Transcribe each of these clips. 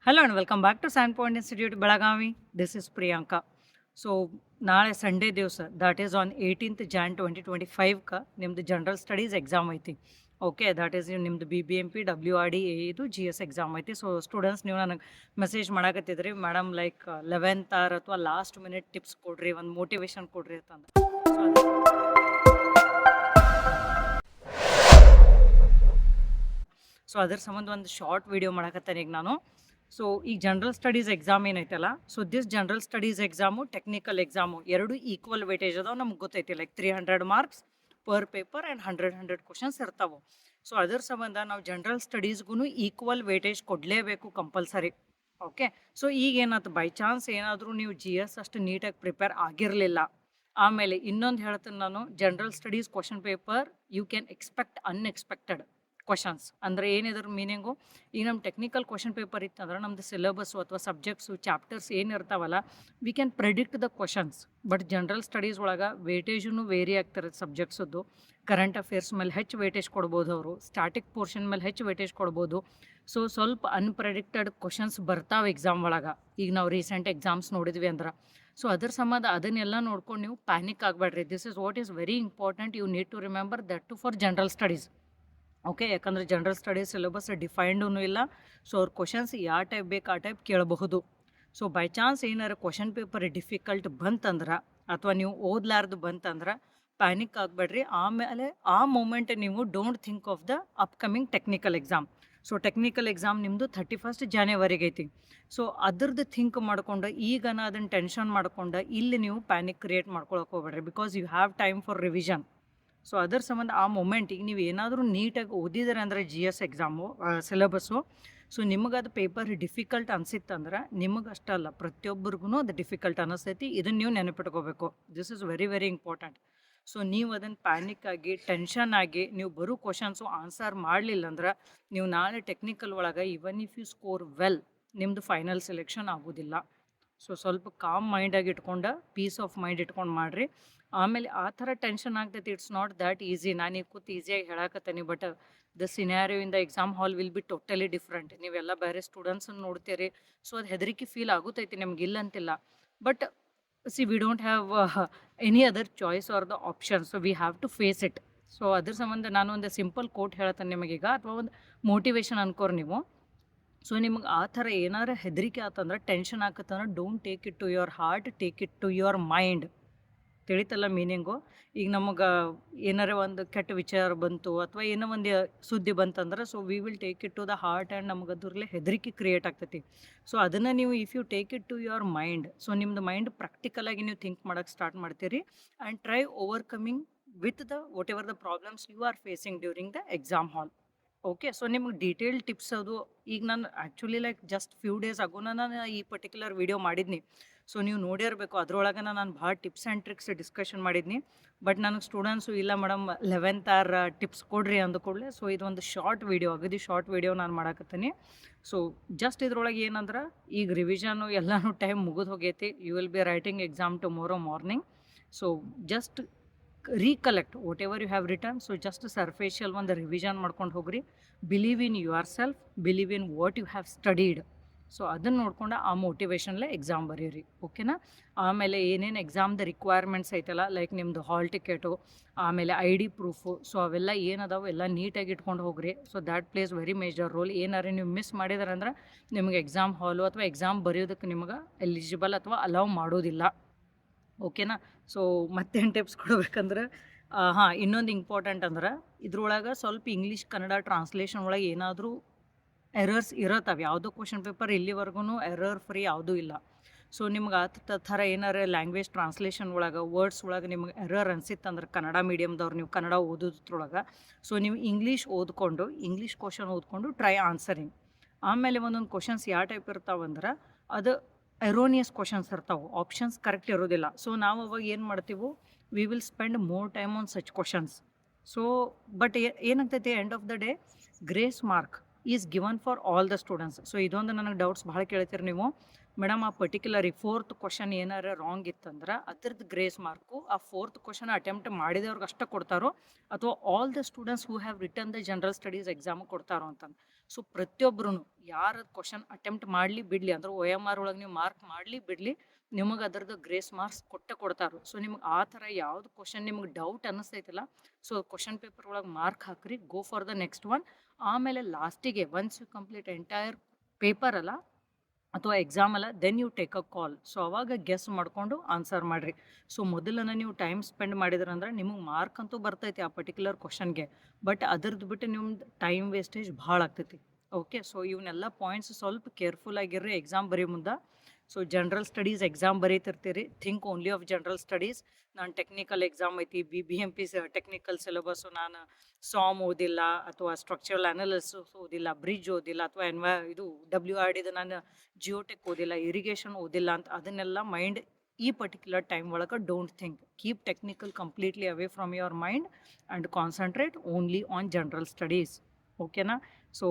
Hello and welcome back to Sandpoint Institute Belagavi. This is Priyanka. So ನಾಳೆ Sunday ದಿವಸ that is on 18th Jan 2025 ನಿಮ್ಮದು general studies exam ಐತಿ. Okay, that is ನಿಮ್ಮದು BBMP WRD ಇದು GS exam ಐತಿ. So students ನೀವು ನನಗೆ message ಮಾಡಾಕತ್ತಿದ್ರಿ ಮೇಡಮ್ ಲೈಕ್ 11th ಆರ್ ಅಥವಾ ಲಾಸ್ಟ್ ಮಿನಿಟ್ ಟಿಪ್ಸ್ ಕೊಡ್ರಿ, ಒಂದು ಮೋಟಿವೇಶನ್ ಕೊಡ್ರಿ ಅಂತಂದು. ಸೊ ಅದ್ರ ಸಂಬಂಧ ಒಂದು ಶಾರ್ಟ್ ವಿಡಿಯೋ ಮಾಡಕತ್ತೇನೆ ಈಗ ನಾನು. ಸೊ ಈಗ ಜನರಲ್ ಸ್ಟಡೀಸ್ ಎಕ್ಸಾಮ್ ಏನೈತಲ್ಲ, so this general studies exam technical exam ಎರಡು ಈಕ್ವಲ್ ವೇಟೇಜ್ ಅದಾವೆ. ನಮ್ಗೆ ಗೊತ್ತೈತಿ like 300 marks per paper and 100 questions ಇರ್ತಾವೆ. ಸೊ ಅದರ ಸಂಬಂಧ ನಾವು ಜನರಲ್ ಸ್ಟಡೀಸ್ಗೂ ಈಕ್ವಲ್ ವೇಟೇಜ್ ಕೊಡಲೇಬೇಕು ಕಂಪಲ್ಸರಿ. ಓಕೆ, ಸೊ ಈಗ ಏನಾಯ್ತು, ಬೈ ಚಾನ್ಸ್ ಏನಾದರೂ ನೀವು GS ಅಷ್ಟು ನೀಟಾಗಿ ಪ್ರಿಪೇರ್ ಆಗಿರಲಿಲ್ಲ, ಆಮೇಲೆ ಇನ್ನೊಂದು ಹೇಳ್ತೀನಿ ನಾನು, general studies question paper you can expect unexpected questions. ಅಂದರೆ ಏನಿದ್ರ ಮೀನಿಂಗು, ಈಗ ನಮ್ಮ ಟೆಕ್ನಿಕಲ್ ಕ್ವಶನ್ ಪೇಪರ್ ಇತ್ತಂದ್ರೆ ನಮ್ಮದು ಸಿಲೆಬಸ್ಸು ಅಥವಾ ಸಬ್ಜೆಕ್ಟ್ಸು ಚಾಪ್ಟರ್ಸ್ ಏನಿರ್ತಾವಲ್ಲ, we can predict the questions. But general studies ಒಳಗೆ ವೇಟೇಜೂ ವೇರಿ ಆಗ್ತಿರುತ್ತೆ ಸಬ್ಜೆಕ್ಟ್ಸದ್ದು. ಕರೆಂಟ್ ಅಫೇರ್ಸ್ ಮೇಲೆ ಹೆಚ್ಚು ವೇಟೇಜ್ ಕೊಡ್ಬೋದು ಅವರು, ಸ್ಟಾಟಿಕ್ ಪೋರ್ಷನ್ ಮೇಲೆ ಹೆಚ್ಚು ವೇಟೇಜ್ ಕೊಡ್ಬೋದು. ಸೊ ಸ್ವಲ್ಪ ಅನ್ಪ್ರೆಡಿಕ್ಟೆಡ್ ಕ್ವಶನ್ಸ್ ಬರ್ತಾವೆ ಎಕ್ಸಾಮ್ ಒಳಗೆ. ಈಗ ನಾವು ರೀಸೆಂಟ್ ಎಕ್ಸಾಮ್ಸ್ ನೋಡಿದ್ವಿ ಅಂದ್ರೆ, ಸೊ ಅದ್ರ ಸಂಬಂಧ ಅದನ್ನೆಲ್ಲ ನೋಡ್ಕೊಂಡು ನೀವು ಪ್ಯಾನಿಕ್ ಆಗಬೇಡ್ರಿ. This is what is very important. You need to remember that to for general studies. Okay, ಯಾಕಂದರೆ ಜನರಲ್ ಸ್ಟಡೀಸ್ ಸಿಲೆಬಸ್ ಡಿಫೈನ್ಡೂ ಇಲ್ಲ. ಸೊ ಅವ್ರ ಕ್ವಶನ್ಸ್ ಯಾವ ಟೈಪ್ ಬೇಕು ಆ ಟೈಪ್ ಕೇಳಬಹುದು. ಸೊ ಬೈ ಚಾನ್ಸ್ ಏನಾರು ಕ್ವಶನ್ ಪೇಪರ್ ಡಿಫಿಕಲ್ಟ್ ಬಂತಂದ್ರೆ ಅಥವಾ ನೀವು ಓದ್ಲಾರ್ದು ಬಂತಂದ್ರೆ ಪ್ಯಾನಿಕ್ ಆಗಬೇಡ್ರಿ. ಆಮೇಲೆ ಆ ಮೂಮೆಂಟ್ ನೀವು don't think of the upcoming technical exam. So technical exam ನಿಮ್ಮದು 31st January ಐತಿ. ಸೊ ಅದ್ರದ್ದು ಥಿಂಕ್ ಮಾಡ್ಕೊಂಡು ಈಗನ ಅದನ್ನು ಟೆನ್ಷನ್ ಮಾಡ್ಕೊಂಡು ಇಲ್ಲಿ ನೀವು ಪ್ಯಾನಿಕ್ ಕ್ರಿಯೇಟ್ ಮಾಡ್ಕೊಳಕ್ಕೆ ಹೋಗ್ಬೇಡ್ರಿ, because you have time for revision. So ಅದರ ಸಂಬಂಧ ಆ ಮೊಮೆಂಟಿಗೆ ನೀವು ಏನಾದರೂ ನೀಟಾಗಿ ಓದಿದರೆ ಅಂದರೆ GS ಎಕ್ಸಾಮು ಸಿಲೆಬಸ್ಸು, ಸೊ ನಿಮಗದು ಪೇಪರ್ ಡಿಫಿಕಲ್ಟ್ ಅನಿಸಿತ್ತಂದ್ರೆ ನಿಮಗೆ ಅಷ್ಟಲ್ಲ ಪ್ರತಿಯೊಬ್ಬರಿಗೂ ಅದು ಡಿಫಿಕಲ್ಟ್ ಅನ್ನಿಸ್ತೈತಿ. ಇದನ್ನು ನೀವು ನೆನಪಿಟ್ಕೋಬೇಕು. This is very very important. So ನೀವು ಅದನ್ನು ಪ್ಯಾನಿಕ್ ಆಗಿ ಟೆನ್ಷನ್ ಆಗಿ ನೀವು ಬರೋ ಕ್ವಶನ್ಸು ಆನ್ಸರ್ ಮಾಡಲಿಲ್ಲ ಅಂದ್ರೆ ನೀವು ನಾಳೆ ಟೆಕ್ನಿಕಲ್ ಒಳಗೆ even if you score well, ನಿಮ್ಮದು ಫೈನಲ್ ಸೆಲೆಕ್ಷನ್ ಆಗೋದಿಲ್ಲ. ಸೊ ಸ್ವಲ್ಪ ಕಾಮ್ ಮೈಂಡಾಗಿ ಇಟ್ಕೊಂಡು ಪೀಸ್ ಆಫ್ ಮೈಂಡ್ ಇಟ್ಕೊಂಡು ಮಾಡಿರಿ. ಆಮೇಲೆ ಆ ಥರ ಟೆನ್ಷನ್ ಆಗ್ತೈತಿ. It's not that easy. ನಾನು ಈಗ ಕೂತು ಈಸಿಯಾಗಿ ಹೇಳಕತ್ತೇನೆ, but the scenario in the exam hall will be totally different. ನೀವೆಲ್ಲ ಬೇರೆ ಸ್ಟೂಡೆಂಟ್ಸನ್ನು ನೋಡ್ತೀರಿ, ಸೊ ಅದು ಹೆದರಿಕೆ ಫೀಲ್ ಆಗುತ್ತೈತಿ, ನಿಮ್ಗೆ ಇಲ್ಲ ಅಂತಿಲ್ಲ. But see we don't have any other choice are the option, so we have to face it. So ಅದ್ರ ಸಂಬಂಧ ನಾನು ಒಂದು ಸಿಂಪಲ್ ಕೋಟ್ ಹೇಳ್ತೇನೆ ನಿಮಗೀಗ, ಅಥವಾ ಒಂದು ಮೋಟಿವೇಶನ್ ಅನ್ಕೋರಿ ನೀವು. ಸೊ ನಿಮ್ಗೆ ಆ ಥರ ಏನಾರು ಹೆದರಿಕೆ ಆತಂದ್ರೆ, ಟೆನ್ಷನ್ ಆಕತ್ತಂದ್ರೆ, don't take it to your heart, take it to your mind. ತಿಳಿತಲ್ಲ ಮೀನಿಂಗು? ಈಗ ನಮಗೆ ಏನಾರ ಒಂದು ಕೆಟ್ಟ ವಿಚಾರ ಬಂತು ಅಥವಾ ಏನೋ ಒಂದು ಸುದ್ದಿ ಬಂತಂದ್ರೆ, so we will take it to the heart and ನಮ್ಗೆ ಅದ್ರಲ್ಲೇ ಹೆದರಿಕೆ ಕ್ರಿಯೇಟ್ ಆಗ್ತೈತಿ. ಸೊ ಅದನ್ನು ನೀವು if you take it to your mind, so ನಿಮ್ಮದು ಮೈಂಡ್ ಪ್ರಾಕ್ಟಿಕಲಾಗಿ ನೀವು ಥಿಂಕ್ ಮಾಡೋಕ್ಕೆ ಸ್ಟಾರ್ಟ್ ಮಾಡ್ತೀರಿ and try overcoming with the whatever the problems you are facing during the exam hall. Okay, so ನಿಮ್ಗೆ detail tips ಅದು ಈಗ ನಾನು actually like just few days ಆಗೋನ ನಾನು ಈ ಪರ್ಟಿಕ್ಯುಲರ್ ವಿಡಿಯೋ ಮಾಡಿದ್ನಿ. ಸೊ ನೀವು ನೋಡಿರಬೇಕು, ಅದ್ರೊಳಗೆ ನಾನು ಭಾಳ ಟಿಪ್ಸ್ ಆ್ಯಂಡ್ ಟ್ರಿಕ್ಸ್ ಡಿಸ್ಕಷನ್ ಮಾಡಿದ್ನಿ. ಬಟ್ ನನಗೆ ಸ್ಟೂಡೆಂಟ್ಸು ಇಲ್ಲ ಮೇಡಮ್ 11th ಆರ್ ಟಿಪ್ಸ್ ಕೊಡ್ರಿ ಅಂದ ಕೂಡಲೇ, ಸೊ ಇದೊಂದು ಶಾರ್ಟ್ ವಿಡಿಯೋ, ಅಗದಿ ಶಾರ್ಟ್ ವಿಡಿಯೋ ನಾನು ಮಾಡಾಕತ್ತೀನಿ. ಸೊ ಜಸ್ಟ್ ಇದ್ರೊಳಗೆ ಏನಂದ್ರೆ, ಈಗ ರಿವಿಷನು ಎಲ್ಲನೂ ಟೈಮ್ ಮುಗಿದು ಹೋಗೈತಿ. You will be writing exam tomorrow morning. So just recollect whatever you have return. So just superficial ಒಂದು ರಿವಿಷನ್ ಮಾಡ್ಕೊಂಡು ಹೋಗ್ರಿ. Believe in yourself, believe in what you have studied. So ಅದನ್ನು ನೋಡ್ಕೊಂಡು ಆ ಮೋಟಿವೇಶನ್ಲೇ exam ಬರೀರಿ. ಓಕೆನಾ? ಆಮೇಲೆ ಏನೇನು ಎಕ್ಸಾಮ್ದು ರಿಕ್ವೈರ್ಮೆಂಟ್ಸ್ ಐತಲ್ಲ, ಲೈಕ್ ನಿಮ್ಮದು ಹಾಲ್ ಟಿಕೆಟು, ಆಮೇಲೆ ID ಪ್ರೂಫು, ಸೊ ಅವೆಲ್ಲ ಏನದಾವೆ ಎಲ್ಲ ನೀಟಾಗಿ ಇಟ್ಕೊಂಡು ಹೋಗ್ರಿ. So that place very major role. ಏನಾರು ನೀವು ಮಿಸ್ ಮಾಡಿದಾರೆ ಅಂದ್ರೆ ನಿಮಗೆ ಎಕ್ಸಾಮ್ ಹಾಲು ಅಥವಾ ಎಕ್ಸಾಮ್ ಬರೆಯೋದಕ್ಕೆ ನಿಮಗೆ ಎಲಿಜಿಬಲ್ ಅಥವಾ ಅಲೌ ಮಾಡೋದಿಲ್ಲ. ಓಕೆನಾ? ಸೊ ಮತ್ತೇನು ಟಿಪ್ಸ್ ಕೊಡ್ಬೇಕಂದ್ರೆ, ಹಾಂ, ಇನ್ನೊಂದು ಇಂಪಾರ್ಟೆಂಟ್ ಅಂದ್ರೆ ಇದ್ರೊಳಗೆ ಸ್ವಲ್ಪ ಇಂಗ್ಲೀಷ್ ಕನ್ನಡ ಟ್ರಾನ್ಸ್ಲೇಷನ್ ಒಳಗೆ ಏನಾದರೂ ಎರರ್ಸ್ ಇರತ್ತವೆ. ಯಾವುದೋ ಕ್ವಶನ್ ಪೇಪರ್ ಇಲ್ಲಿವರೆಗೂ ಎರರ್ ಫ್ರೀ ಯಾವುದೂ ಇಲ್ಲ. ಸೊ ನಿಮ್ಗೆ ಆ ಥರ ಏನಾರು ಲ್ಯಾಂಗ್ವೇಜ್ ಟ್ರಾನ್ಸ್ಲೇಷನ್ ಒಳಗೆ ವರ್ಡ್ಸ್ ಒಳಗೆ ನಿಮ್ಗೆ ಎರರ್ ಅನಿಸಿತ್ತಂದ್ರೆ, ಕನ್ನಡ ಮೀಡಿಯಮ್ದವ್ರು ನೀವು ಕನ್ನಡ ಓದೋದ್ರೊಳಗೆ, ಸೊ ನೀವು ಇಂಗ್ಲೀಷ್ ಓದ್ಕೊಂಡು ಇಂಗ್ಲೀಷ್ ಕ್ವಶನ್ ಓದ್ಕೊಂಡು ಟ್ರೈ ಆನ್ಸರಿಂಗ್. ಆಮೇಲೆ ಒಂದೊಂದು ಕ್ವಶನ್ಸ್ ಯಾವ ಟೈಪ್ ಇರ್ತಾವಂದ್ರೆ, ಅದು ಎರೋನಿಯಸ್ ಕ್ವಶನ್ಸ್ ಇರ್ತಾವೆ, ಆಪ್ಷನ್ಸ್ ಕರೆಕ್ಟ್ ಇರೋದಿಲ್ಲ. ಸೊ ನಾವು ಅವಾಗ ಏನು ಮಾಡ್ತೀವಿ, we will spend more time on such questions. So but ಏನಾಗ್ತೈತಿ, end of the day grace mark is given for all the students. So ಇದೊಂದು ನನಗೆ ಡೌಟ್ಸ್ ಭಾಳ ಕೇಳ್ತೀರಿ ನೀವು, ಮೇಡಮ್ ಆ ಪರ್ಟಿಕ್ಯುಲರ್ 4th ಕ್ವಶನ್ ಏನಾರ ರಾಂಗ್ ಇತ್ತಂದ್ರೆ ಅದ್ರದ್ದು ಗ್ರೇಸ್ ಮಾರ್ಕು ಆ 4th ಕ್ವಶನ್ ಅಟೆಂಪ್ಟ್ ಮಾಡಿದವ್ರಿಗೆ ಅಷ್ಟೇ ಕೊಡ್ತಾರೋ ಅಥವಾ all the students who have return the general studies exam ಕೊಡ್ತಾರೋ ಅಂತಂದು. ಸೊ ಪ್ರತಿಯೊಬ್ಬರೂ ಯಾರು ಕ್ವಶನ್ ಅಟೆಂಪ್ಟ್ ಮಾಡಲಿ ಬಿಡಲಿ ಅಂದ್ರೆ ಒ ಎಮ್ ಆರ್ ಒಳಗೆ ನೀವು ಮಾರ್ಕ್ ಮಾಡಲಿ ಬಿಡಲಿ ನಿಮಗೆ ಅದರದ್ದು ಗ್ರೇಸ್ ಮಾರ್ಕ್ಸ್ ಕೊಡ್ತಾರೆ. ಸೊ ನಿಮ್ಗೆ ಆ ಥರ ಯಾವ್ದು ಕ್ವಶನ್ ನಿಮ್ಗೆ ಡೌಟ್ ಅನ್ನಿಸ್ತೈತಿಲ್ಲ, ಸೊ ಕ್ವಶನ್ ಪೇಪರ್ ಒಳಗೆ ಮಾರ್ಕ್ ಹಾಕ್ರಿ, go for the next one. ಆಮೇಲೆ ಲಾಸ್ಟಿಗೆ once you complete entire paper ಅಲ್ಲ ಅಥವಾ ಎಕ್ಸಾಮ್ ಅಲ್ಲ, then you take a call. So ಅವಾಗ ಗೆಸ್ ಮಾಡಿಕೊಂಡು ಆನ್ಸರ್ ಮಾಡಿರಿ. ಸೊ ಮೊದಲನ್ನು ನೀವು ಟೈಮ್ ಸ್ಪೆಂಡ್ ಮಾಡಿದ್ರಂದ್ರೆ ನಿಮಗೆ ಮಾರ್ಕ್ ಅಂತೂ ಬರ್ತೈತಿ ಆ ಪರ್ಟಿಕ್ಯುಲರ್ ಕ್ವಶನ್ಗೆ, ಬಟ್ ಅದ್ರದ್ದು ಬಿಟ್ಟು ನಿಮ್ದು ಟೈಮ್ ವೇಸ್ಟೇಜ್ ಭಾಳ ಆಗ್ತೈತಿ. ಓಕೆ, ಸೊ ಇವನ್ನೆಲ್ಲ ಪಾಯಿಂಟ್ಸ್ ಸ್ವಲ್ಪ ಕೇರ್ಫುಲ್ ಆಗಿರ್ರಿ ಎಕ್ಸಾಮ್ ಬರೀ ಮುಂದೆ. ಸೊ ಜನರಲ್ ಸ್ಟಡೀಸ್ ಎಕ್ಸಾಮ್ ಬರೀತಿರ್ತೀರಿ, think only of general studies. ನಾನು ಟೆಕ್ನಿಕಲ್ ಎಕ್ಸಾಮ್ ಐತಿ, BBMP ಟೆಕ್ನಿಕಲ್ ಸಿಲೆಬಸ್ಸು ನಾನು ಸಾಮ್ ಓದಿಲ್ಲ ಅಥವಾ ಸ್ಟ್ರಕ್ಚರಲ್ ಅನಾಲಿಸಿಸ್ ಓದಿಲ್ಲ, ಬ್ರಿಡ್ಜ್ ಓದಿಲ್ಲ ಅಥವಾ ಇದು WRDದು ನಾನು ಜಿಯೋಟೆಕ್ ಓದಿಲ್ಲ, ಇರಿಗೇಷನ್ ಓದಿಲ್ಲ ಅಂತ ಅದನ್ನೆಲ್ಲ ಮೈಂಡ್ ಈ ಪರ್ಟಿಕ್ಯುಲರ್ ಟೈಮ್ ಒಳಗೆ don't think. Keep technical completely away from your mind and concentrate only on general studies. ಓಕೆನಾ? So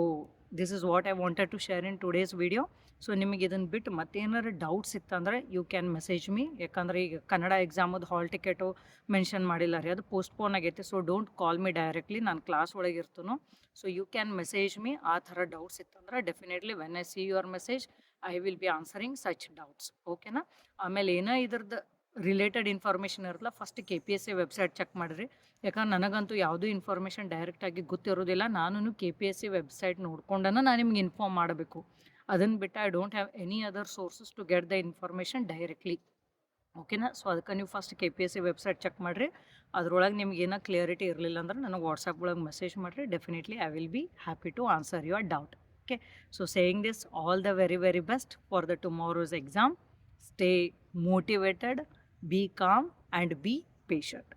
this is what I wanted to share in today's video. So ನಿಮಗೆ ಇದನ್ನು ಬಿಟ್ಟು ಮತ್ತೇನಾದ್ರು ಡೌಟ್ಸ್ ಇತ್ತಂದರೆ you can message me. ಯಾಕಂದರೆ ಈಗ ಕನ್ನಡ ಎಕ್ಸಾಮದು hall ticket mention ಮಾಡಿಲ್ಲ ರೀ, ಅದು ಪೋಸ್ಟ್ಪೋನ್ ಆಗೈತೆ. So don't call me directly, ನಾನು ಕ್ಲಾಸ್ ಒಳಗೆ ಇರ್ತೀನೋ. So you can message me. ಆ ಥರ ಡೌಟ್ಸ್ ಇತ್ತಂದ್ರೆ definitely when I see your message I will B answering such doubts. ಓಕೆನಾ? ಆಮೇಲೆ ಏನೋ ಇದ್ರದ್ದು ರಿಲೇಟೆಡ್ ಇನ್ಫಾರ್ಮೇಷನ್ ಇರಲ್ಲ, ಫಸ್ಟ್ KPSC ವೆಬ್ಸೈಟ್ ಚೆಕ್ ಮಾಡಿರಿ. ಯಾಕಂದ್ರೆ ನನಗಂತೂ ಯಾವುದೂ ಇನ್ಫಾರ್ಮೇಷನ್ ಡೈರೆಕ್ಟಾಗಿ ಗೊತ್ತಿರೋದಿಲ್ಲ. ನಾನು KPSC ವೆಬ್ಸೈಟ್ ನೋಡ್ಕೊಂಡನ ನಾನು ನಿಮ್ಗೆ ಇನ್ಫಾರ್ಮ್ ಮಾಡಬೇಕು. ಅದನ್ನು ಬಿಟ್ಟು I don't have any other sources to get the information directly. ಓಕೆನಾ? ಸೊ ಅದಕ್ಕೆ ನೀವು ಫಸ್ಟ್ KPSC ವೆಬ್ಸೈಟ್ ಚೆಕ್ ಮಾಡಿರಿ. ಅದ್ರೊಳಗೆ ನಿಮ್ಗೆ ಏನೋ ಕ್ಲಿಯರಿಟಿ ಇರಲಿಲ್ಲ ಅಂದ್ರೆ ನನಗೆ ವಾಟ್ಸಪ್ ಒಳಗೆ ಮೆಸೇಜ್ ಮಾಡಿರಿ. Definitely I will be happy to answer your doubt. Okay, so saying this, all the very very best for the tomorrow's exam. Stay motivated, be calm and be patient.